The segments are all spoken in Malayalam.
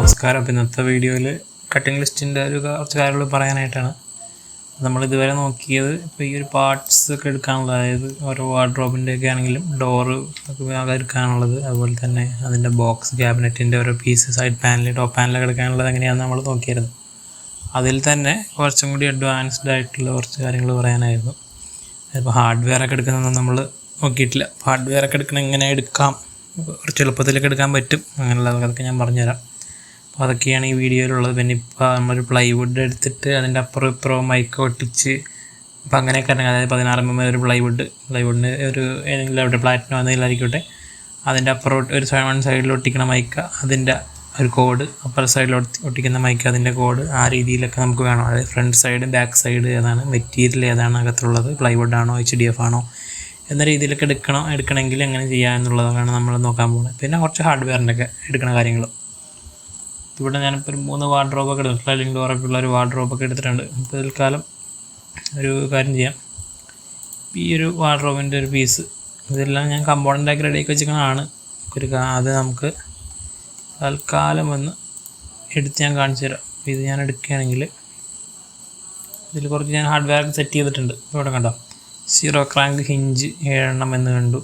നമസ്കാരം. അപ്പോൾ ഇന്നത്തെ വീഡിയോയിൽ കട്ടിംഗ് ലിസ്റ്റിൻ്റെ കുറച്ച് കാര്യങ്ങൾ പറയാനായിട്ടാണ്. നമ്മളിതുവരെ നോക്കിയത് ഇപ്പോൾ ഈ ഒരു പാർട്സ് ഒക്കെ എടുക്കാനുള്ളത്, അതായത് ഓരോ വാർഡ്രോബിൻ്റെയൊക്കെ ആണെങ്കിലും ഡോറ് ഒക്കെ എടുക്കാനുള്ളത്, അതുപോലെ തന്നെ അതിൻ്റെ ബോക്സ് ക്യാബിനറ്റിൻ്റെ ഓരോ പീസ്, സൈഡ് പാനൽ, ടോപ്പ് പാനലൊക്കെ എടുക്കാനുള്ളത് എങ്ങനെയാണെന്ന് നമ്മൾ നോക്കിയിരുന്നു. അതിൽ തന്നെ കുറച്ചും കൂടി അഡ്വാൻസ്ഡ് ആയിട്ടുള്ള കുറച്ച് കാര്യങ്ങൾ പറയാനായിരുന്നു. ഇപ്പോൾ ഹാർഡ്വെയർ ഒക്കെ എടുക്കുന്നതൊന്നും നമ്മൾ നോക്കിയിട്ടില്ല. ഹാർഡ്വെയർ ഒക്കെ എടുക്കണം, എങ്ങനെ എടുക്കാം, കുറച്ച് എളുപ്പത്തിലൊക്കെ എടുക്കാൻ പറ്റും, അങ്ങനെയുള്ളതൊക്കെ ഞാൻ പറഞ്ഞുതരാം. അപ്പോൾ അതൊക്കെയാണ് ഈ വീഡിയോയിലുള്ളത്. പിന്നെ ഇപ്പോൾ നമ്മളൊരു പ്ലൈവുഡ് എടുത്തിട്ട് അതിൻ്റെ അപ്പുറം ഇപ്പുറം മൈക്ക് ഒട്ടിച്ച് ഇപ്പോൾ അങ്ങനെയൊക്കെ തന്നെ, അതായത് 16 mm ഒരു പ്ലൈവുഡിന് ഒരു ഏതെങ്കിലും അവിടെ പ്ലാറ്റിനോ എന്തെങ്കിലും ആയിരിക്കട്ടെ, അതിൻ്റെ അപ്പുറം ഒരു വൺ സൈഡിൽ ഒട്ടിക്കുന്ന മൈക്ക, അതിൻ്റെ ഒരു കോഡ്, അപ്പുറ സൈഡിൽ ഒട്ടിക്കുന്ന മൈക്ക, അതിൻ്റെ കോഡ്, ആ രീതിയിലൊക്കെ നമുക്ക് വേണം. അതായത് ഫ്രണ്ട് സൈഡ്, ബാക്ക് സൈഡ് ഏതാണ്, മെറ്റീരിയൽ ഏതാണ് അകത്തുള്ളത്, പ്ലൈവുഡ് ആണോ HDF ആണോ എന്ന രീതിയിലൊക്കെ എടുക്കണമെങ്കിൽ എങ്ങനെ ചെയ്യുക എന്നുള്ളതാണ് നമ്മൾ നോക്കാൻ പോകുന്നത്. പിന്നെ കുറച്ച് ഹാർഡ്വെയറിൻ്റെ ഒക്കെ എടുക്കുന്ന കാര്യങ്ങൾ. ഇവിടെ ഞാനിപ്പോൾ ഒരു 3 വാർഡ്രോബൊക്കെ എടുത്തിട്ടുണ്ട്, സ്ലൈഡിംഗ് ഡോറൊക്കെ ഉള്ള ഒരു വാർഡ്രോബൊക്കെ എടുത്തിട്ടുണ്ട്. അപ്പോൾ തൽക്കാലം ഒരു കാര്യം ചെയ്യാം. ഈ ഒരു വാർഡ്രോബിൻ്റെ ഒരു പീസ്, ഇതെല്ലാം ഞാൻ കമ്പോണൻ്റാക്കി റെഡിയാക്കി വെച്ചിരിക്കുന്നതാണ്. അത് നമുക്ക് തൽക്കാലം ഒന്ന് എടുത്ത് ഞാൻ കാണിച്ചു തരാം. അപ്പോൾ ഇത് ഞാൻ എടുക്കുകയാണെങ്കിൽ ഇതിൽ കുറച്ച് ഞാൻ ഹാർഡ്വെയർ സെറ്റ് ചെയ്തിട്ടുണ്ട്. ഇവിടെ കണ്ടോ, 0 ക്രാങ്ക് ഹിഞ്ച് 7 എണ്ണം എന്ന് കണ്ടു,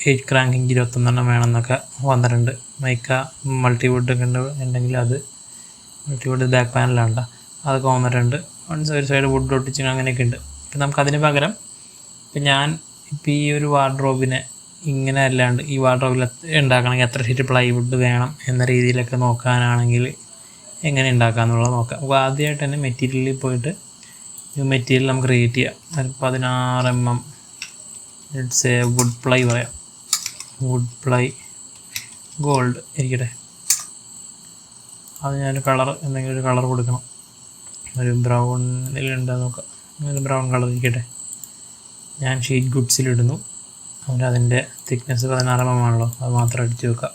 8 ക്രാങ്ക് ഹിഞ്ച് 21 എണ്ണം വേണമെന്നൊക്കെ വന്നിട്ടുണ്ട്. മൈക്ക മൾട്ടിവുഡ് ഒക്കെ ഉണ്ടെങ്കിൽ അത് മൾട്ടിവുഡ് ബാക്ക് പാനലാണ്, അതൊക്കെ വന്നിട്ടുണ്ട്. ഒരു സൈഡ് വുഡ് ഒട്ടിച്ച് അങ്ങനെയൊക്കെ ഉണ്ട്. ഇപ്പം നമുക്കതിന് പകരം ഇപ്പം ഞാൻ ഇപ്പോൾ ഈ ഒരു വാർഡ്രോബിനെ ഇങ്ങനെ അല്ലാണ്ട് ഈ വാർഡ്രോബിൽ ഉണ്ടാക്കണമെങ്കിൽ എത്ര ഷീറ്റ് പ്ലൈവുഡ് വേണം എന്ന രീതിയിലൊക്കെ നോക്കാനാണെങ്കിൽ എങ്ങനെ ഉണ്ടാക്കാമെന്നുള്ളത് നോക്കാം. അപ്പോൾ ആദ്യമായിട്ട് തന്നെ മെറ്റീരിയലിൽ പോയിട്ട് ഈ മെറ്റീരിയൽ നമുക്ക് ക്രിയേറ്റ് ചെയ്യാം. 16 mm it's a wood ply പറയാം, വുഡ് പ്ലൈ ഗോൾഡ് ഇരിക്കട്ടെ. അത് ഞാൻ എന്തെങ്കിലും ഒരു കളർ കൊടുക്കണം, ഒരു ബ്രൗൺ ഇതിലുണ്ടെന്ന് നോക്കാം, ഒരു ബ്രൗൺ കളർ ഇരിക്കട്ടെ. ഞാൻ ഷീറ്റ് ഗുഡ്സിലിടുന്നു. അതിൻ്റെ തിക്നെസ് 16 mm ആണല്ലോ, അത് മാത്രം അടിച്ച് വെക്കാം.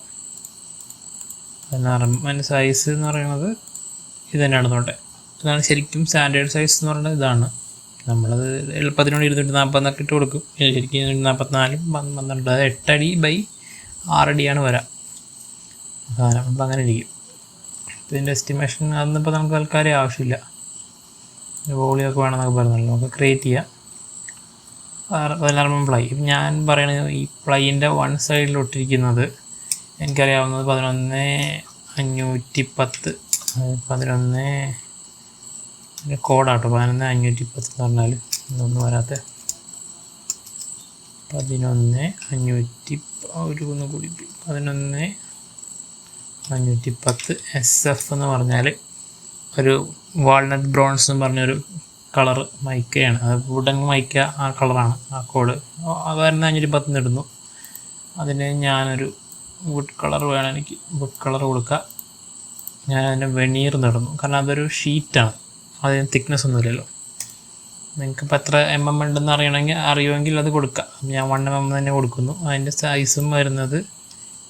16 mm അതിൻ്റെ സൈസ് എന്ന് പറയുന്നത് ഇത് തന്നെയാണ് തോട്ടെ. ഇതാണ് ശരിക്കും സ്റ്റാൻഡേർഡ് സൈസ് എന്ന് പറയുന്നത്. ഇതാണ് നമ്മളത് എളുപ്പത്തിനോട് 240 ഇട്ട് കൊടുക്കും. ശരിക്കും 244 12, അത് 8 അടി ബൈ 6 അടിയാണ് വരാം സാധനം. അപ്പോൾ അങ്ങനെ ഇരിക്കും. ഇതിൻ്റെ എസ്റ്റിമേഷൻ അതൊന്നിപ്പോൾ നമുക്ക് തൽക്കാലം ആവശ്യമില്ല. വോളിയൊക്കെ വേണമെന്നൊക്കെ പറഞ്ഞല്ലോ, നമുക്ക് ക്രിയേറ്റ് ചെയ്യാം. 16 mm പ്ലൈ. ഇപ്പം ഞാൻ പറയണത് ഈ പ്ലൈൻ്റെ വൺ സൈഡിൽ ഒട്ടിരിക്കുന്നത് എനിക്കറിയാവുന്നത് 11,510, 11 കോഡാട്ടോ, 11,510 എന്ന് പറഞ്ഞാൽ ഇതൊന്നും വരാത്ത 11,500 ഒന്ന് കൂടി 11,510 SF എന്ന് പറഞ്ഞാൽ ഒരു വാൾനട്ട് ബ്രോൺസ് എന്ന് പറഞ്ഞൊരു കളർ മൈക്കയാണ്. അത് വുഡൻ മൈക്ക, ആ കളറാണ് ആ കോഡ്. അത് വരുന്ന 510 ഇടുന്നു. അതിന് ഞാനൊരു വുഡ് കളർ വേണം, എനിക്ക് വുഡ് കളർ കൊടുക്കുക. ഞാൻ അതിൻ്റെ വെനീർ ഇടുന്നു, കാരണം അതൊരു ഷീറ്റാണ്, അതിന് തിക്നെസ് ഒന്നുമില്ലല്ലോ. നിങ്ങൾക്കിപ്പോൾ എത്ര MM ഉണ്ടെന്ന് അറിയുമെങ്കിൽ അത് കൊടുക്കാം. ഞാൻ 1 mm തന്നെ കൊടുക്കുന്നു. അതിൻ്റെ സൈസും വരുന്നത്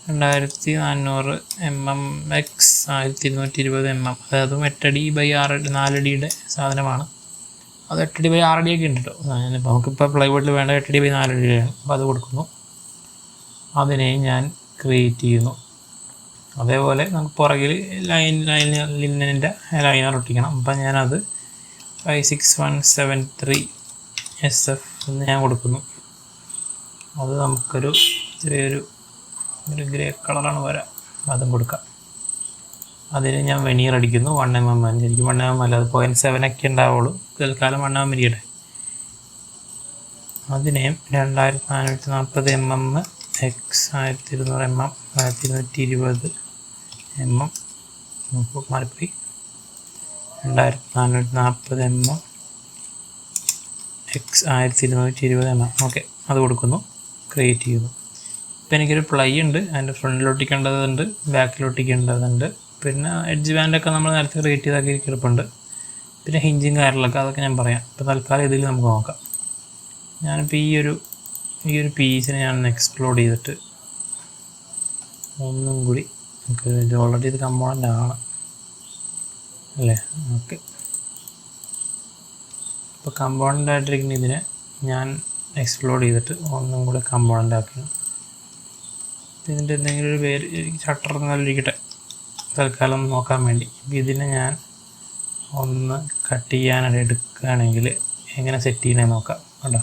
2400 mm x 1220 mm, അതായത് 8 അടി ബൈ 6 4 അടിയുടെ സാധനമാണ്. അത് 8 അടി ബൈ 6 അടിയൊക്കെ ഉണ്ട് കേട്ടോ. നമുക്കിപ്പോൾ പ്ലൈവുഡിൽ വേണ്ട 8 അടി ബൈ 4 അടിയാണ്. അപ്പോൾ അത് കൊടുക്കുന്നു. അതിനെ ഞാൻ ക്രിയേറ്റ് ചെയ്യുന്നു. അതേപോലെ നമുക്ക് പുറകിൽ ലിനൻ്റെ ലൈനർ ഒട്ടിക്കണം. അപ്പം ഞാനത് 56173 SF എന്ന് ഞാൻ കൊടുക്കുന്നു. അത് നമുക്കൊരു ചെറിയൊരു ഗ്രേ കളറാണ് വരാം, അതും കൊടുക്കാം. അതിന് ഞാൻ വെനീർ അടിക്കുന്നു. 1 mm, ശരിക്കും 1 mm അല്ല, അത് 0.7 ഒക്കെ ഉണ്ടാവുള്ളൂ. തൽക്കാലം 1 mm ഇരിക്കട്ടെ. അതിനെയും 2440 mm x 1200 mm 1220 mm മാറിപ്പോയി 2440 mm x 1220 mm. ഓക്കെ, അത് കൊടുക്കുന്നു, ക്രിയേറ്റ് ചെയ്യുന്നു. ഇപ്പം എനിക്കൊരു പ്ലൈ ഉണ്ട്, അതിൻ്റെ ഫ്രണ്ടിലൊട്ടിക്കേണ്ടതുണ്ട്, ബാക്കിലൊട്ടിക്കേണ്ടതുണ്ട്. പിന്നെ എഡ്ജ് ബാൻഡൊക്കെ നമ്മൾ നേരത്തെ ക്രിയേറ്റ് ചെയ്താക്കി കിടപ്പുണ്ട്. പിന്നെ ഹിഞ്ചും കാര്യങ്ങളൊക്കെ, അതൊക്കെ ഞാൻ പറയാം. ഇപ്പോൾ തൽക്കാലം ഇതിൽ നമുക്ക് നോക്കാം. ഞാനിപ്പോൾ ഈ ഒരു പീസിനെ ഞാനൊന്ന് എക്സ്പ്ലോഡ് ചെയ്തിട്ട് ഒന്നും കൂടി നമുക്ക് ഇത് ഓൾറെഡി ഇത് കമ്പോണൻ്റ് ആണ് അല്ലേ. ഓക്കെ, ഇപ്പോൾ കമ്പോണൻ്റ് ആയിട്ടിരിക്കുന്ന ഇതിനെ ഞാൻ എക്സ്പ്ലോഡ് ചെയ്തിട്ട് ഒന്നും കൂടെ കമ്പോണൻ്റ് ആക്കണം. ഇതിൻ്റെ എന്തെങ്കിലും ഒരു പേര് ഷട്ടർ എന്നാലിരിക്കട്ടെ, തൽക്കാലം നോക്കാൻ വേണ്ടി. ഇതിനെ ഞാൻ ഒന്ന് കട്ട് ചെയ്യാനായിട്ട് എടുക്കുകയാണെങ്കിൽ എങ്ങനെ സെറ്റ് ചെയ്യണമെന്ന് നോക്കാം. കേട്ടോ,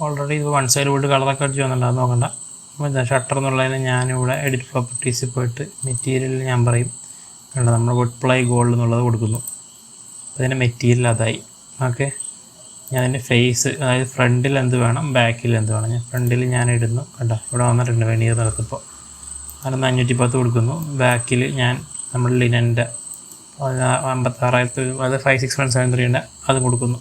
ഓൾറെഡി ഇത് വൺ സൈഡ് പോയിട്ട് കളറൊക്കെ അടിച്ച് വന്നിട്ടുണ്ട്, അത് നോക്കണ്ട. അപ്പോൾ ഷട്ടർ എന്നുള്ളതിന് ഞാനിവിടെ എഡിറ്റ് പ്രോപ്പർട്ടീസിൽ പോയിട്ട് മെറ്റീരിയൽ ഞാൻ പറയും. കണ്ടോ, നമ്മൾ അപ്ലൈ ഗോൾഡ് എന്നുള്ളത് കൊടുക്കുന്നു. അപ്പോൾ അതിൻ്റെ മെറ്റീരിയൽ അതായി. ഓക്കെ, ഞാൻ അതിൻ്റെ ഫേസ്, അതായത് ഫ്രണ്ടിൽ എന്ത് വേണം ബാക്കിൽ എന്ത് വേണം, ഞാൻ ഫ്രണ്ടിൽ ഞാൻ ഇടുന്നു. കണ്ടോ, ഇവിടെ വന്നിട്ടുണ്ട് വെനീർ നിറത്തിപ്പോൾ. അതിന് 510 കൊടുക്കുന്നു. ബാക്കിൽ ഞാൻ നമ്മൾ ലിനൻ്റെ 56,000, അത് 56.73 ഉണ്ട്, അത് കൊടുക്കുന്നു.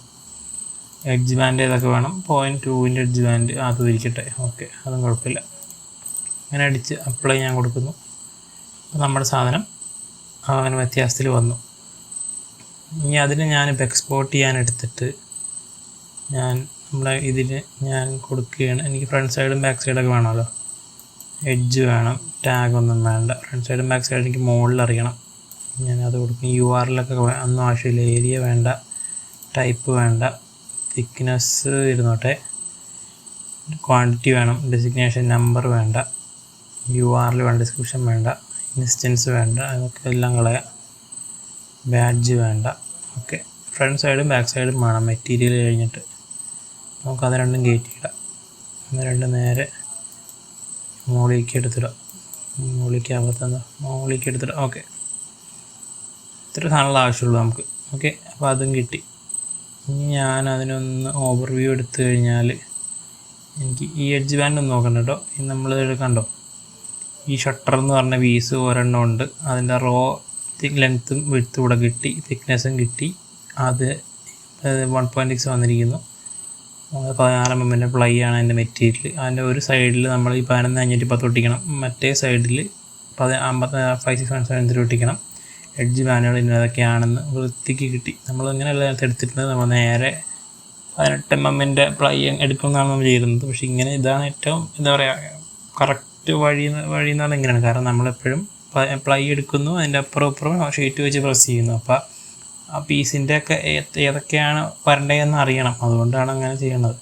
എഡ്ജ് ബാൻഡ് ഏതൊക്കെ വേണം, 0.2 എഡ്ജ് ബാൻഡ് അത് ഇരിക്കട്ടെ. ഓക്കെ, അതും കുഴപ്പമില്ല. അങ്ങനെ അടിച്ച് അപ്ലൈ ഞാൻ കൊടുക്കുന്നു. അപ്പോൾ നമ്മുടെ സാധനം അങ്ങനെ വ്യത്യാസത്തിൽ വന്നു. ഇനി അതിന് ഞാനിപ്പോൾ എക്സ്പോർട്ട് ചെയ്യാൻ എടുത്തിട്ട് നമ്മുടെ ഇതിന് ഞാൻ കൊടുക്കുകയാണ്. എനിക്ക് ഫ്രണ്ട് സൈഡും ബാക്ക് സൈഡൊക്കെ വേണമല്ലോ. എഡ്ജ് വേണം, ടാഗൊന്നും വേണ്ട. ഫ്രണ്ട് സൈഡും ബാക്ക് സൈഡും എനിക്ക് മുകളിൽ അറിയണം. ഞാനത് കൊടുക്കും. URL ഒന്നും ആവശ്യമില്ല. ഏരിയ വേണ്ട, ടൈപ്പ് വേണ്ട, തിക്നെസ് ഇരുന്നോട്ടെ, ക്വാണ്ടിറ്റി വേണം, ഡെസിഗ്നേഷൻ നമ്പർ വേണ്ട, URL വേണ്ട, ഡിസ്ക്രിപ്ഷൻ വേണ്ട, ഇൻസ്റ്റൻസ് വേണ്ട, അതൊക്കെ എല്ലാം കളയാം. ബാഡ്ജ് വേണ്ട. ഓക്കെ, ഫ്രണ്ട് സൈഡും ബാക്ക് സൈഡും വേണം മെറ്റീരിയൽ കഴിഞ്ഞിട്ട്. നമുക്കത് രണ്ടും കയറ്റിയിടാം. അത് രണ്ടും നേരെ മുകളിലേക്ക് എടുത്തിടാം. മുകളിലേക്ക് എടുത്തിടാം. ഓക്കെ, ഇത്ര സാധനങ്ങൾ ആവശ്യമുള്ളൂ നമുക്ക്. ഓക്കെ, അപ്പോൾ അതും കിട്ടി. ഇനി ഞാൻ അതിനൊന്ന് ഓവർവ്യൂ എടുത്തു കഴിഞ്ഞാൽ എനിക്ക് ഈ എഡ്ജ് ബാൻഡ് ഒന്ന് നോക്കണ്ട കേട്ടോ. ഇത് നമ്മൾ കണ്ടോ, ഈ ഷട്ടർ എന്ന് പറഞ്ഞ പീസ് ഒരെണ്ണം ഉണ്ട്. അതിൻ്റെ റോ ലെങ്ത്തും വിഡ്ത്തും കൂടെ കിട്ടി, തിക്നെസ്സും കിട്ടി. അത് 1.6 വന്നിരിക്കുന്നു. 16 mm പ്ലൈ ആണ് അതിൻ്റെ മെറ്റീരിയൽ. അതിൻ്റെ ഒരു സൈഡിൽ നമ്മൾ ഈ 11,510 ഒട്ടിക്കണം, മറ്റേ സൈഡിൽ 56.73 ഒട്ടിക്കണം. എഡ്ജ് ബാനുകൾ ഇന്നതൊക്കെയാണെന്ന് വൃത്തിക്ക് കിട്ടി. നമ്മളിങ്ങനെ എല്ലാം എടുത്തിട്ടുണ്ട്. നമ്മൾ നേരെ 18 mm പ്ലൈ എടുക്കുന്നതാണ് നമ്മൾ ചെയ്യുന്നത്. പക്ഷേ ഇങ്ങനെ ഇതാണ് ഏറ്റവും എന്താ പറയുക കറക്റ്റ് വഴി എന്ന് പറഞ്ഞാൽ ഇങ്ങനെയാണ്. കാരണം നമ്മളെപ്പോഴും പ്ലൈ എടുക്കുന്നു, അതിൻ്റെ അപ്പുറം ഷീറ്റ് വെച്ച് പ്രസ് ചെയ്യുന്നു. അപ്പോൾ ആ പീസിൻ്റെ ഒക്കെ ഏതൊക്കെയാണ് വരണ്ടതെന്ന് അറിയണം. അതുകൊണ്ടാണ് അങ്ങനെ ചെയ്യണത്.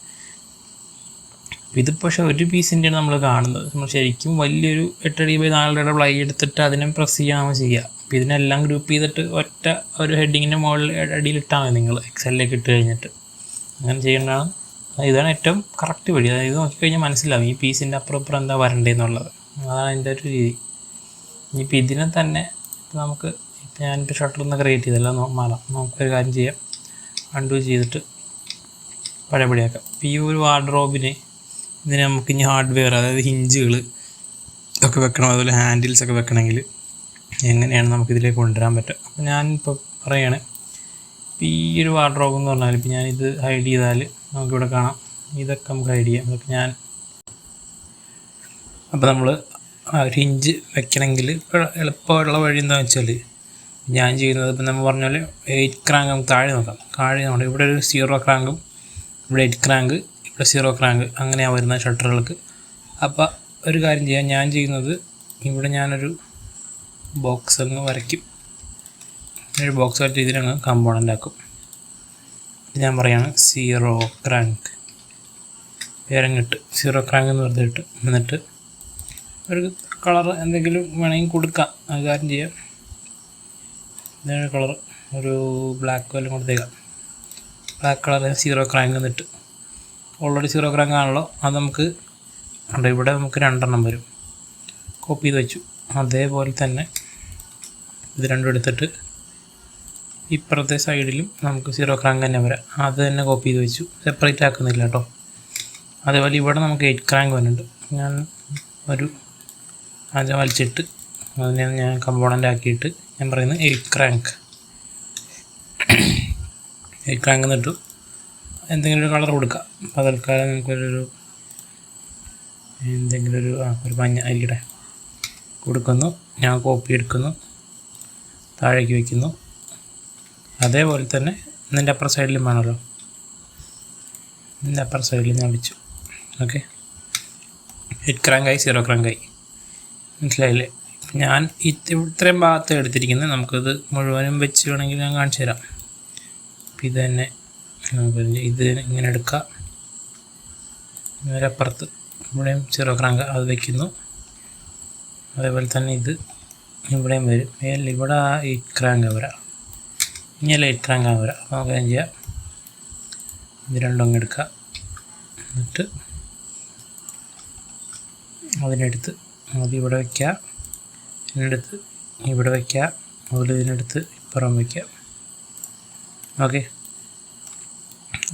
ഇത് പക്ഷേ ഒരു പീസിൻ്റെയാണ് നമ്മൾ കാണുന്നത്. നമ്മൾ ശരിക്കും വലിയൊരു 8 പ്ലൈ എടുത്തിട്ട് അതിനെ പ്രസ് ചെയ്യാൻ ചെയ്യുക. അപ്പോൾ ഇതിനെല്ലാം ഗ്രൂപ്പ് ചെയ്തിട്ട് ഒറ്റ ഒരു ഹെഡിങ്ങിൻ്റെ മുകളിൽ അടിയിലിട്ടാൽ മതി നിങ്ങൾ എക്സലിലേക്ക് ഇട്ട് കഴിഞ്ഞിട്ട്. അങ്ങനെ ചെയ്യേണ്ടതാണ്. ഇതാണ് ഏറ്റവും കറക്റ്റ് വഴി. അതായത് നോക്കിക്കഴിഞ്ഞാൽ മനസ്സിലാവും ഈ പീസിൻ്റെ അപ്പുറം എന്താ വരണ്ടതെന്നുള്ളത്. അതാണ് അതിൻ്റെ ഒരു രീതി. ഇനിയിപ്പോൾ ഇതിനെ തന്നെ നമുക്ക് ഞാനിപ്പോൾ ഷട്ടറൊന്ന് ക്രിയേറ്റ് ചെയ്തല്ലോ, നമുക്കൊരു കാര്യം ചെയ്യാം. അൺഡു ചെയ്തിട്ട് പഴയപടിയാക്കാം. ഇപ്പോൾ ഈ ഒരു വാർഡ്രോബിന് ഇതിന് നമുക്ക് ഇനി ഹാർഡ്വെയർ, അതായത് ഹിഞ്ചുകൾ ഒക്കെ വെക്കണം, അതുപോലെ ഹാൻഡിൽസൊക്കെ വെക്കണമെങ്കിൽ എങ്ങനെയാണ് നമുക്കിതിലേക്ക് കൊണ്ടുവരാൻ പറ്റുക. അപ്പോൾ ഞാനിപ്പോൾ പറയുകയാണ്, ഇപ്പോൾ ഈ ഒരു വാർഡ്രോബ് എന്ന് പറഞ്ഞാൽ ഇപ്പോൾ ഞാനിത് ഹൈഡ് ചെയ്താൽ നമുക്കിവിടെ കാണാം. ഇതൊക്കെ നമുക്ക് ഹൈഡ് ചെയ്യാം. ഇതൊക്കെ ഞാൻ അപ്പോൾ നമ്മൾ ഒരു ഹിഞ്ച് വെക്കണമെങ്കിൽ ഇപ്പോൾ എളുപ്പമുള്ള വഴി എന്താണെന്ന് വെച്ചാൽ ഞാൻ ചെയ്യുന്നത്, ഇപ്പം നമ്മൾ പറഞ്ഞ പോലെ 8 ക്രാങ്ക് നമുക്ക് താഴെ നോക്കാം. നമ്മുടെ ഇവിടെ ഒരു 0 ക്രാങ്കും ഇവിടെ 8 ക്രാങ്ക്, ഇവിടെ 0 ക്രാങ്ക്, അങ്ങനെയാണ് വരുന്ന ഷട്ടറുകൾക്ക്. അപ്പോൾ ഒരു കാര്യം ചെയ്യാം, ഞാൻ ചെയ്യുന്നത് ഇവിടെ ഞാനൊരു ബോക്സ് അങ്ങ് വരയ്ക്കും. ഒരു ബോക്സ് വരച്ച് ഇതിനങ്ങ് കമ്പോണൻ്റ് ആക്കും. ഞാൻ പറയുകയാണ് 0 ക്രാങ്ക് പേരങ്ങിട്ട് 0 ക്രാങ്ക് എന്ന് വെറുതെ ഇട്ട്, എന്നിട്ട് ഒരു കളർ എന്തെങ്കിലും വേണമെങ്കിൽ കൊടുക്കാം. അത് കാര്യം ചെയ്യാം. ഇതിനൊരു കളർ ഒരു ബ്ലാക്ക് വല്ലതും കൊടുത്തേക്കാം. ബ്ലാക്ക് കളർ 0 ക്രാങ്ക് എന്നിട്ട് ഓൾറെഡി 0 ക്രാങ്ക് ആണല്ലോ. അത് നമുക്ക് ഇവിടെ നമുക്ക് 2 വരും. കോപ്പി ചെയ്ത് വെച്ചു. അതേപോലെ തന്നെ ഇത് രണ്ടും എടുത്തിട്ട് ഇപ്പുറത്തെ സൈഡിലും നമുക്ക് 0 ക്രാങ്ക് തന്നെ വരാം. അത് തന്നെ കോപ്പി ചെയ്ത് വെച്ചു. സെപ്പറേറ്റ് ആക്കുന്നില്ല കേട്ടോ. അതേപോലെ ഇവിടെ നമുക്ക് 8 ക്രാങ്ക് വരുന്നുണ്ട്. ഞാൻ ഒരു അത് വലിച്ചിട്ട് അതിനെ ഞാൻ കമ്പോണൻ്റ് ആക്കിയിട്ട് ഞാൻ പറയുന്നത് 8 ക്രാങ്ക് എന്നിട്ടു എന്തെങ്കിലും ഒരു കളർ കൊടുക്കാം. അപ്പോൾ തൽക്കാലം നമുക്കൊരു എന്തെങ്കിലും ഒരു മഞ്ഞ ആയിരിക്കട്ടെ കൊടുക്കുന്നു. ഞാൻ കോപ്പി എടുക്കുന്നു, താഴേക്ക് വയ്ക്കുന്നു. അതേപോലെ തന്നെ ഇതിൻ്റെ അപ്പുറ സൈഡിലും വേണമല്ലോ. ഇതിൻ്റെ അപ്പുറ സൈഡിൽ ഞാൻ വെച്ചു. ഓക്കെ, 8 ക്രാങ്കായി 0 ക്രാങ്കായി. മനസ്സിലായില്ലേ? ഞാൻ ഇത്രയും ഭാഗത്ത് എടുത്തിരിക്കുന്നത്. നമുക്കത് മുഴുവനും വെച്ച് വേണമെങ്കിൽ ഞാൻ കാണിച്ചു തരാം. അപ്പം ഇത് തന്നെ ഇത് ഇങ്ങനെ എടുക്കാം. ഇതിനപ്പുറത്ത് ഇവിടെയും 0 ക്രാങ്ക് അത് വയ്ക്കുന്നു. അതേപോലെ തന്നെ ഇത് ഇവിടെയും വരും. ഇവിടെ ഈ ക്രാങ്ക് വരാം, ഇനി ലൈറ്റ് ക്രാങ്ക് വരാം. നമുക്ക് എന്ത് ചെയ്യാം, ഇത് രണ്ടും അങ്ങ് എടുക്കുക. എന്നിട്ട് അതിനെടുത്ത് അതിവിടെ വയ്ക്കുക, ഇതിനെടുത്ത് ഇവിടെ വയ്ക്കുക, അതുപോലെ ഇതിനെടുത്ത് ഇപ്പുറം വയ്ക്കുക. ഓക്കെ,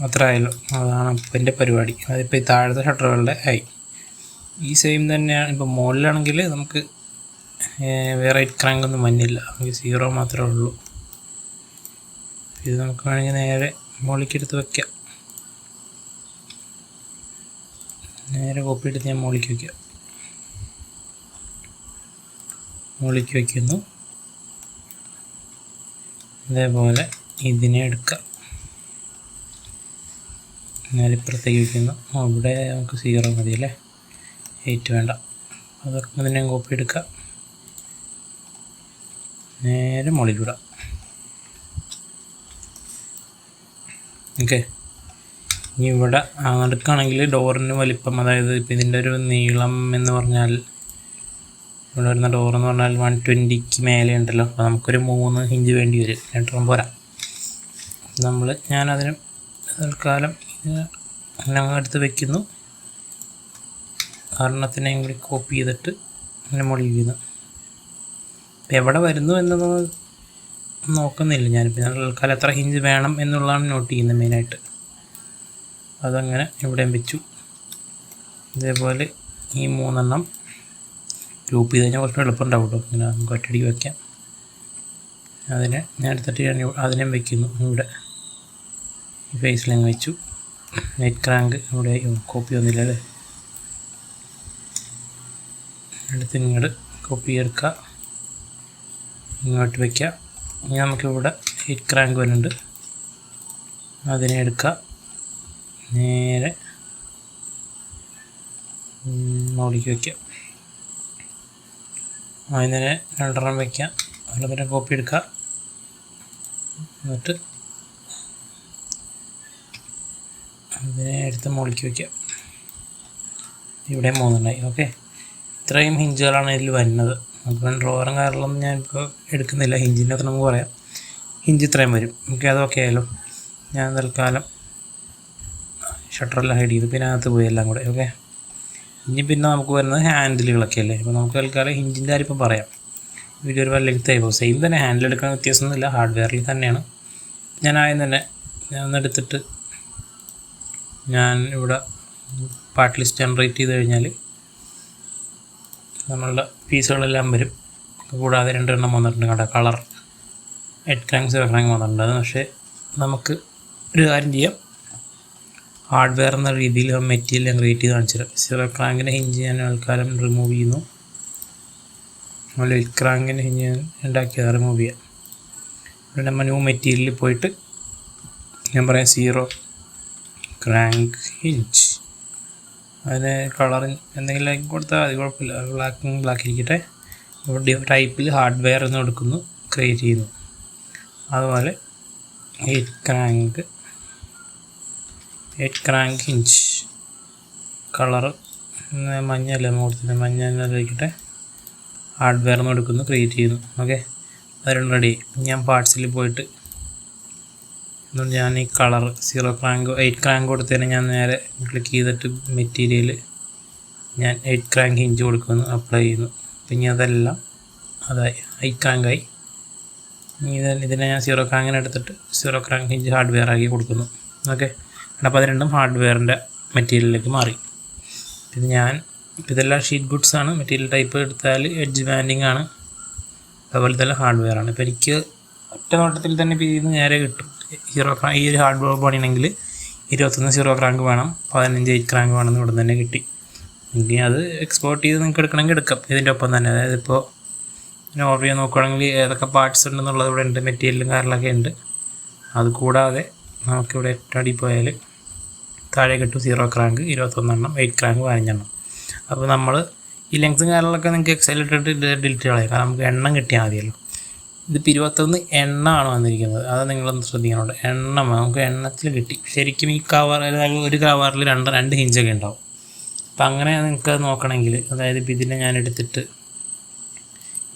അത്ര ആയല്ലോ. അതാണ് ഇപ്പം എൻ്റെ പരിപാടി. അതിപ്പോൾ ഈ താഴത്തെ ഷട്ടറുകളുടെ ആയി. ഈ സെയിം തന്നെയാണ് ഇപ്പോൾ മുകളിലാണെങ്കിൽ നമുക്ക് വേറെ ക്രാങ്ക് ഒന്നും വന്നില്ല, നമുക്ക് 0 മാത്രമേ ഉള്ളൂ. ഇത് നമുക്ക് വേണമെങ്കിൽ നേരെ മുകളിലേക്ക് വയ്ക്കാം. നേരെ കോപ്പി എടുത്ത് ഞാൻ മുകളിലേക്ക് വയ്ക്കാം. മുകളിലേക്ക് വയ്ക്കുന്നു. അതേപോലെ ഇതിനെ എടുക്കാം, നേരെ ഇപ്പുറത്തേക്ക് വയ്ക്കുന്നു. ഇവിടെ നമുക്ക് 0 മതി അല്ലേ, 8 വേണ്ട. അതൊക്കെ ഇതിനെ കോപ്പി എടുക്കാം, നേരെ മുകളിൽ വിടാം. ഓക്കെ, ഇനി ഇവിടെ നടക്കുകയാണെങ്കിൽ ഡോറിന് വലിപ്പം, അതായത് ഇപ്പം ഇതിൻ്റെ ഒരു നീളം എന്ന് പറഞ്ഞാൽ, ഇവിടെ വരുന്ന ഡോറെന്ന് പറഞ്ഞാൽ 120ക്ക് മേലെ ഉണ്ടല്ലോ. അപ്പോൾ നമുക്കൊരു 3 ഇഞ്ച് വേണ്ടി വരും, 2 പോരാ. ഞാനതിന് തൽക്കാലം അങ്ങനെ എടുത്ത് വയ്ക്കുന്നു. ഒരെണ്ണത്തിനെയും കൂടി കോപ്പി ചെയ്തിട്ട് അങ്ങനെ മുകളിൽ വയ്ക്കുന്നു. ഇപ്പം എവിടെ വരുന്നു എന്നൊന്നും നോക്കുന്നില്ല ഞാനിപ്പോൾ. ഞാൻ തൽക്കാലം എത്ര ഇഞ്ച് വേണം എന്നുള്ളതാണ് നോട്ട് ചെയ്യുന്നത് മെയിനായിട്ട്. അതങ്ങനെ ഇവിടെയും വെച്ചു. ഇതേപോലെ ഈ 3 ഗ്രൂപ്പ് ചെയ്ത് കഴിഞ്ഞാൽ കുറച്ച് എളുപ്പമുണ്ടാവും കേട്ടോ. ഇങ്ങനെ നമുക്ക് ഒറ്റയടിക്ക് വയ്ക്കാം. അതിനെ ഞാൻ എടുത്തിട്ട് ഞാൻ അതിനെയും വയ്ക്കുന്നു. ഇവിടെ ഈ ഫേസിലങ്ങ് വെച്ചു. നെറ്റ് ക്രാങ്ക് ഇവിടെ കോപ്പി ഒന്നുമില്ല അല്ലേ, എടുത്ത് ഇങ്ങോട്ട് കോപ്പി എടുക്കുക, ഇങ്ങോട്ട് വയ്ക്കുക. ഇനി നമുക്കിവിടെ നെറ്റ് ക്രാങ്ക് വരുന്നുണ്ട്, അതിനെ എടുക്കുക, നേരെ മുകളിലേക്ക് വയ്ക്കുക. അതിനെ 2 വയ്ക്കാം. അതിനെ കോപ്പി എടുക്കുക, എന്നിട്ട് അതിനെ എടുത്ത് മുകളിലേക്ക് വയ്ക്കുക. ഇവിടെ 3 ഓക്കെ, ഇത്രയും ഹിഞ്ചുകളാണ് ഇതിൽ വരുന്നത്. നമുക്ക് ഡ്രോവറും കാര്യങ്ങളൊന്നും ഞാനിപ്പോൾ എടുക്കുന്നില്ല. ഹിഞ്ചിൻ്റെ അത്ര നമുക്ക് പറയാം, ഹിഞ്ച് ഇത്രയും വരും. ഓക്കെ, അതൊക്കെ ആയാലും ഞാൻ തൽക്കാലം ഷട്ടറെല്ലാം ഹൈഡ് ചെയ്ത് പിന്നെ അകത്ത് പോയി എല്ലാം കൂടെ. ഓക്കെ, ഇനി പിന്നെ നമുക്ക് വരുന്നത് ഹാൻഡിലുകളൊക്കെ അല്ലേ. അപ്പോൾ നമുക്ക് തൽക്കാലം ഹിഞ്ചിൻ്റെ കാര്യം ഇപ്പം പറയാം. വീഡിയോ ഒരുപാട് ലെങ്ത് ആയി പോകും. സെയിം തന്നെ, ഹാൻഡിൽ എടുക്കാൻ വ്യത്യാസമൊന്നുമില്ല, ഹാർഡ്വെയറിൽ തന്നെയാണ്. ഞാൻ ആദ്യം തന്നെ ഒന്നെടുത്തിട്ട് ഞാൻ ഇവിടെ പാർട്ട് ലിസ്റ്റ് ജനറേറ്റ് ചെയ്ത് കഴിഞ്ഞാൽ നമ്മളുടെ പീസുകളെല്ലാം വരും. കൂടാതെ 2 എണ്ണം വന്നിട്ടുണ്ട് കേട്ടോ, കളർ 8 ക്രാങ്ക് 0 ക്രാങ്ക് വന്നിട്ടുണ്ട്. അത് പക്ഷേ നമുക്ക് ഒരു കാര്യം ചെയ്യാം, ഹാർഡ്വെയർ എന്ന രീതിയിൽ മെറ്റീരിയൽ ഞാൻ ക്രിയേറ്റ് ചെയ്ത് കാണിച്ചുതരാം. 0 ക്രാങ്കിൻ്റെ ഹിഞ്ച് ഞാൻ ആൾക്കാരും റിമൂവ് ചെയ്യുന്നു. അതുപോലെ 8 ക്രാങ്കിൻ്റെ ഹിഞ്ച് ഞാൻ ഉണ്ടാക്കിയത് റിമൂവ് ചെയ്യാം. പിന്നെ നമ്മൾ ന്യൂ മെറ്റീരിയലിൽ പോയിട്ട് ഞാൻ പറയാം 0 ക്രാങ്ക് ഹിഞ്ച്. അതിന് കളർ എന്തെങ്കിലും ആക്കി കൊടുത്താൽ അത് കുഴപ്പമില്ല, ബ്ലാക്ക് ഇരിക്കട്ടെ. ഇവിടെ ടൈപ്പിൽ ഹാർഡ്വെയർ എന്ന് കൊടുക്കുന്നു, ക്രിയേറ്റ് ചെയ്യുന്നു. അതുപോലെ 8 ക്രാങ്ക് ഹിഞ്ച് കളർ മഞ്ഞല്ലേ കൊടുത്തിട്ട്, മഞ്ഞ ഇരിക്കട്ടെ. ഹാർഡ്വെയർ എന്ന് കൊടുക്കുന്നു, ക്രിയേറ്റ് ചെയ്യുന്നു. ഓക്കെ, അത് റെഡി. ഞാൻ പാർട്സിൽ പോയിട്ട് അതുകൊണ്ട് ഞാൻ ഈ കളർ 0 ക്രാങ്ക് 8 ക്രാങ്ക് കൊടുത്തതിന് ഞാൻ നേരെ ക്ലിക്ക് ചെയ്തിട്ട് മെറ്റീരിയൽ ഞാൻ 8 ക്രാങ്ക് ഹിഞ്ച് കൊടുക്കുന്നു, അപ്ലൈ ചെയ്യുന്നു. പിന്നെ അതെല്ലാം അതായി 8 ക്രാങ്കായി. ഇതിനെ ഞാൻ 0 ക്രാങ്കിനെ എടുത്തിട്ട് 0 ക്രാങ്ക് ഹിഞ്ച് ഹാർഡ്വെയർ ആക്കി കൊടുക്കുന്നു. ഓക്കെ, അപ്പോൾ അത് രണ്ടും ഹാർഡ്വെയറിൻ്റെ മെറ്റീരിയലിലേക്ക് മാറി. പിന്നെ ഇതെല്ലാം ഷീറ്റ് ഗുഡ്സ് ആണ്. മെറ്റീരിയൽ ടൈപ്പ് എടുത്താൽ എഡ്ജ് ബാൻഡിങ് ആണ്, അതുപോലെ തന്നെ ഹാർഡ്വെയർ ആണ്. ഇപ്പോൾ എനിക്ക് ഒറ്റ നോട്ടത്തിൽ തന്നെ ഇപ്പോൾ ഇതിന് നേരെ കിട്ടും. 0 ക്രാങ്ക് ഈ ഒരു ഹാർഡ്വെയർ പണിയാണെങ്കിൽ 21 0 ക്രാങ്ക് വേണം, 15 8 ക്രാങ്ക് വേണമെന്ന് ഇവിടെ തന്നെ കിട്ടി. എങ്കിൽ അത് എക്സ്പോർട്ട് ചെയ്ത് നിങ്ങൾക്ക് എടുക്കണമെങ്കിൽ എടുക്കാം ഇതിൻ്റെ ഒപ്പം തന്നെ. അതായത് ഇപ്പോൾ ഓർഡർ ചെയ്യാൻ നോക്കുകയാണെങ്കിൽ ഏതൊക്കെ പാർട്സ് ഉണ്ടെന്നുള്ളത് ഇവിടെ ഉണ്ട്, മെറ്റീരിയലും കാര്യങ്ങളൊക്കെ ഉണ്ട്. അതുകൂടാതെ നമുക്കിവിടെ അടി പോയാൽ താഴെ കിട്ടും 0 ക്രാങ്ക് 21 എണ്ണം, 8 ക്രാങ്ക് 15 എണ്ണം. അപ്പോൾ നമ്മൾ ഈ ലെങ്സും കാര്യങ്ങളൊക്കെ നിങ്ങൾക്ക് എക്സലിട്ടിട്ട് ഡിലീറ്റ് കളയാം, കാരണം നമുക്ക് എണ്ണം കിട്ടിയാൽ മതിയല്ലോ. ഇതിപ്പോൾ 21 എണ്ണമാണ് വന്നിരിക്കുന്നത്, അത് നിങ്ങളൊന്ന് ശ്രദ്ധിക്കണോണ്ട്. എണ്ണം നമുക്ക് എണ്ണത്തിൽ കിട്ടി. ശരിക്കും ഈ കവർ ഒരു കവറിൽ 2 ഹിഞ്ചൊക്കെ ഉണ്ടാവും. അപ്പം അങ്ങനെ നിങ്ങൾക്ക് നോക്കണമെങ്കിൽ, അതായത് ഇപ്പോൾ ഇതിനെ ഞാൻ എടുത്തിട്ട്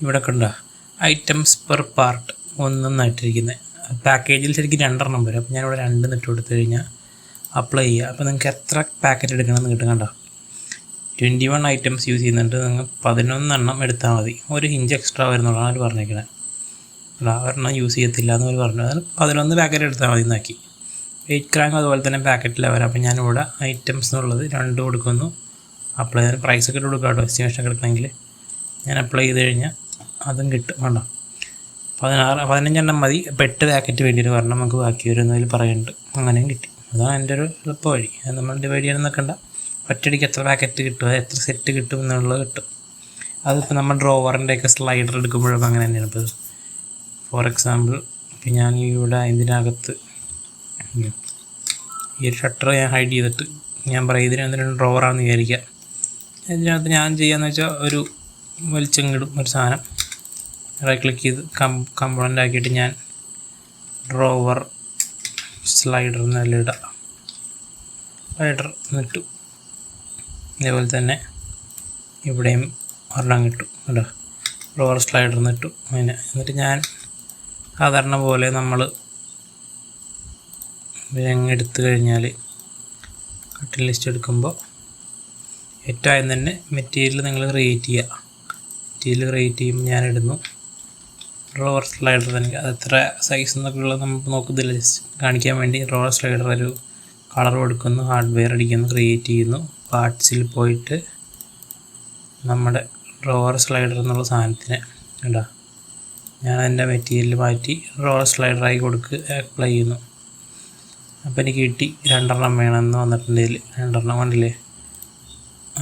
ഇവിടെ കണ്ട ഐറ്റംസ് പെർ പാർട്ട് ഒന്നെന്നായിട്ടിരിക്കുന്നത്. പാക്കേജിൽ ശരിക്കും 2 വരും. അപ്പോൾ ഞാനിവിടെ 2 ഇട്ട് കൊടുത്തു കഴിഞ്ഞാൽ അപ്ലൈ ചെയ്യുക. അപ്പോൾ നിങ്ങൾക്ക് എത്ര പാക്കറ്റ് എടുക്കണമെന്ന് കിട്ടും. കണ്ടോ 21 ഐറ്റംസ് യൂസ് ചെയ്യുന്നുണ്ട്. നിങ്ങൾ 11 എടുത്താൽ മതി. 1 ഇഞ്ച് എക്സ്ട്രാ വരുന്നുള്ളതാണ് അവർ പറഞ്ഞേക്കണേ. ഒരെണ്ണം യൂസ് ചെയ്യത്തില്ല എന്ന് അവർ പറഞ്ഞു. അതിന് 11 പാക്കറ്റ് എടുത്താൽ മതി എന്നാക്കി. 8 ക്രാങ്ക് അതുപോലെ തന്നെ പാക്കറ്റിൽ വരാം. അപ്പോൾ ഞാനിവിടെ ഐറ്റംസ് എന്നുള്ളത് 2 കൊടുക്കുന്നു. അപ്ലൈ ചെയ്യാൻ പ്രൈസൊക്കെ ഇട്ട് കൊടുക്കാം കേട്ടോ. എസ്റ്റിമേഷൻ എടുക്കണമെങ്കിൽ ഞാൻ അപ്ലൈ ചെയ്ത് കഴിഞ്ഞാൽ അതും കിട്ടും. വേണ്ടോ 15 മതി. 8 പാക്കറ്റ് വേണ്ടിയിട്ട് പറഞ്ഞാൽ നമുക്ക് ബാക്കി വരുന്നതിൽ പറയുന്നുണ്ട്. അങ്ങനെയും കിട്ടി. അതാണ് എൻ്റെ ഒരു എളുപ്പ വഴി. അത് നമ്മൾ ഡിവൈഡ് ചെയ്യാൻ നിൽക്കണ്ട. ഒറ്റയടിക്ക് എത്ര പാക്കറ്റ് കിട്ടും, എത്ര സെറ്റ് കിട്ടും എന്നുള്ളത് കിട്ടും. അതിപ്പോൾ നമ്മൾ ഡ്രോവറിൻ്റെയൊക്കെ സ്ലൈഡർ എടുക്കുമ്പോഴൊക്കെ അങ്ങനെ തന്നെയാണ്. ഇപ്പോൾ ഫോർ എക്സാമ്പിൾ ഇപ്പം ഞാൻ ഇവിടെ ഇതിനകത്ത് ഈ ഒരു ഷട്ടർ ഞാൻ ഹൈഡ് ചെയ്തിട്ട് ഞാൻ പറയും ഇതിനെന്തിനാണ് ഡ്രോവറാണെന്ന് വിചാരിക്കുക. ഇതിനകത്ത് ഞാൻ ചെയ്യാന്ന് വെച്ചാൽ ഒരു വലിച്ചങ്ങിടും ഒരു സാധനം റൈറ്റ് ക്ലിക്ക് ചെയ്ത് കമ്പോണൻ്റ് ആക്കിയിട്ട് ഞാൻ ഡ്രോവർ സ്ലൈഡർ എന്നെല്ലാം ഇടാം. സ്ലൈഡർ എന്നിട്ടു. അതേപോലെ തന്നെ ഇവിടെയും ഒരെണ്ണം കിട്ടും കേട്ടോ. ഡ്രോവർ സ്ലൈഡർ എന്നിട്ടു അങ്ങനെ. എന്നിട്ട് ഞാൻ സാധാരണ പോലെ നമ്മൾ എടുത്തു കഴിഞ്ഞാൽ കട്ടിംഗ് ലിസ്റ്റ് എടുക്കുമ്പോൾ ഏറ്റവും ആദ്യം തന്നെ മെറ്റീരിയൽ നിങ്ങൾ ക്രിയേറ്റ് ചെയ്യുക. മെറ്റീരിയൽ ക്രിയേറ്റ് ചെയ്യുമ്പോൾ ഞാൻ ഇടുന്നു ഡ്രോവർ സ്ലൈഡർ തന്നെ. അത് എത്ര സൈസ് എന്നൊക്കെ ഉള്ളത് നമുക്ക് നോക്കുന്നില്ല, ജസ്റ്റ് കാണിക്കാൻ വേണ്ടി ഡ്രോവർ സ്ലൈഡർ ഒരു കളർ കൊടുക്കുന്നു, ഹാർഡ്വെയർ അടിക്കുന്നു, ക്രിയേറ്റ് ചെയ്യുന്നു. പാർട്സിൽ പോയിട്ട് നമ്മുടെ ഡ്രോവർ സ്ലൈഡർ എന്നുള്ള സാധനത്തിന് കേട്ടോ ഞാൻ അതിൻ്റെ മെറ്റീരിയൽ മാറ്റി ഡ്രോവർ സ്ലൈഡറായി അപ്ലൈ ചെയ്യുന്നു. അപ്പോൾ എനിക്ക് കിട്ടി 2 വേണമെന്ന് വന്നിട്ടുണ്ടെങ്കിൽ 2 കണ്ടില്ലേ.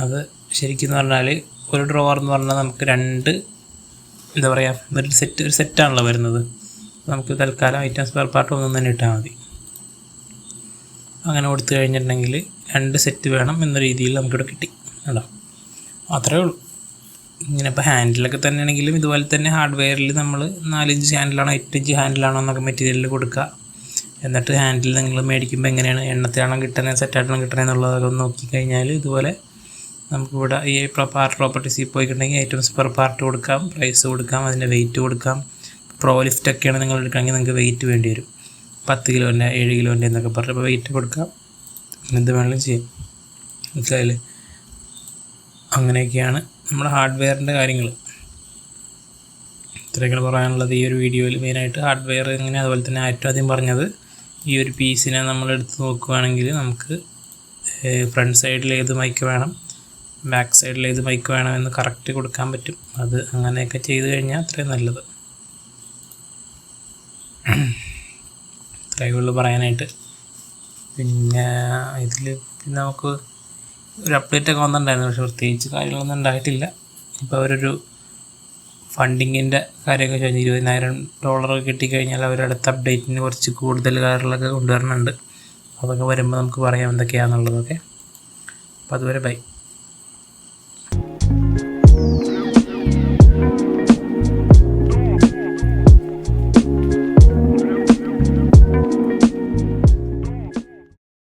അത് ശരിക്കും പറഞ്ഞാൽ ഒരു ഡ്രോവർ എന്ന് പറഞ്ഞാൽ നമുക്ക് 2 എന്താ പറയുക ഒരു സെറ്റാണല്ലോ വരുന്നത്. നമുക്ക് തൽക്കാലം ഐറ്റംസ് പെർ പാർട്ട് 1 തന്നെ ഇട്ടാൽ മതി. അങ്ങനെ കൊടുത്തു കഴിഞ്ഞിട്ടുണ്ടെങ്കിൽ 2 സെറ്റ് വേണം എന്ന രീതിയിൽ നമുക്കിവിടെ കിട്ടി കേട്ടോ. അത്രയേ ഉള്ളൂ. ഇങ്ങനെ ഇപ്പോൾ ഹാൻഡിലൊക്കെ തന്നെ ആണെങ്കിലും ഇതുപോലെ തന്നെ ഹാർഡ്വെയറിൽ നമ്മൾ 4 ഇഞ്ച് ഹാൻഡിലാണോ 8 ഇഞ്ച് ഹാൻഡിലാണോ എന്നൊക്കെ മെറ്റീരിയൽ കൊടുക്കുക. എന്നിട്ട് ഹാൻഡിൽ നിങ്ങൾ മേടിക്കുമ്പോൾ എങ്ങനെയാണ് എണ്ണത്തിലാണോ കിട്ടുന്നത് സെറ്റായിട്ടാണോ കിട്ടുന്നത് എന്നുള്ളതൊക്കെ ഒന്ന് നോക്കിക്കഴിഞ്ഞാൽ ഇതുപോലെ നമുക്കിവിടെ ഈ പാർട്ട് പ്രോപ്പർട്ടീസിൽ പോയിട്ടുണ്ടെങ്കിൽ ഐറ്റംസ് പെർ പാർട്ട് കൊടുക്കാം, പ്രൈസ് കൊടുക്കാം, അതിൻ്റെ വെയിറ്റ് കൊടുക്കാം. പ്രോ ലിഫ്റ്റൊക്കെയാണ് നിങ്ങൾ എടുക്കുകയാണെങ്കിൽ നിങ്ങൾക്ക് വെയിറ്റ് വേണ്ടി വരും. 10 കിലോൻ്റെ 7 കിലോൻ്റെ എന്നൊക്കെ പറഞ്ഞ് അപ്പോൾ വെയിറ്റ് കൊടുക്കാം. എന്ത് വേണമെങ്കിലും ചെയ്യാം. മനസ്സിലായില്ലേ. അങ്ങനെയൊക്കെയാണ് നമ്മുടെ ഹാർഡ്വെയറിൻ്റെ കാര്യങ്ങൾ. ഇത്രയൊക്കെയാണ് പറയാനുള്ളത് ഈ ഒരു വീഡിയോയിൽ. മെയിനായിട്ട് ഹാർഡ്വെയർ എങ്ങനെ, അതുപോലെ തന്നെ ഏറ്റവും ആദ്യം പറഞ്ഞത് ഈ ഒരു പീസിനെ നമ്മൾ എടുത്ത് നോക്കുകയാണെങ്കിൽ നമുക്ക് ഫ്രണ്ട് സൈഡിൽ ഏത് മൈക്ക് വേണം, ബാക്ക് സൈഡിൽ ഏത് മൈക്ക് വേണം എന്ന് കറക്റ്റ് കൊടുക്കാൻ പറ്റും. അത് അങ്ങനെയൊക്കെ ചെയ്ത് കഴിഞ്ഞാൽ അത്രയും നല്ലത്. ഇത്രയേ ഉള്ളൂ പറയാനായിട്ട്. പിന്നെ ഇതിൽ പിന്നെ നമുക്ക് ഒരു അപ്ഡേറ്റൊക്കെ വന്നിട്ടുണ്ടായിരുന്നു, പക്ഷേ പ്രത്യേകിച്ച് കാര്യങ്ങളൊന്നും ഉണ്ടായിട്ടില്ല. ഇപ്പോൾ അവരൊരു ഫണ്ടിങ്ങിൻ്റെ കാര്യമൊക്കെ ചോദിച്ചു. $20,000 കിട്ടിക്കഴിഞ്ഞാൽ അവരടുത്ത അപ്ഡേറ്റിന് കുറച്ച് കൂടുതൽ കാര്യങ്ങളൊക്കെ കൊണ്ടുവരുന്നുണ്ട്. അതൊക്കെ വരുമ്പോൾ നമുക്ക് പറയാം എന്തൊക്കെയാണെന്നുള്ളതൊക്കെ. അപ്പോൾ അതുവരെ ബൈ.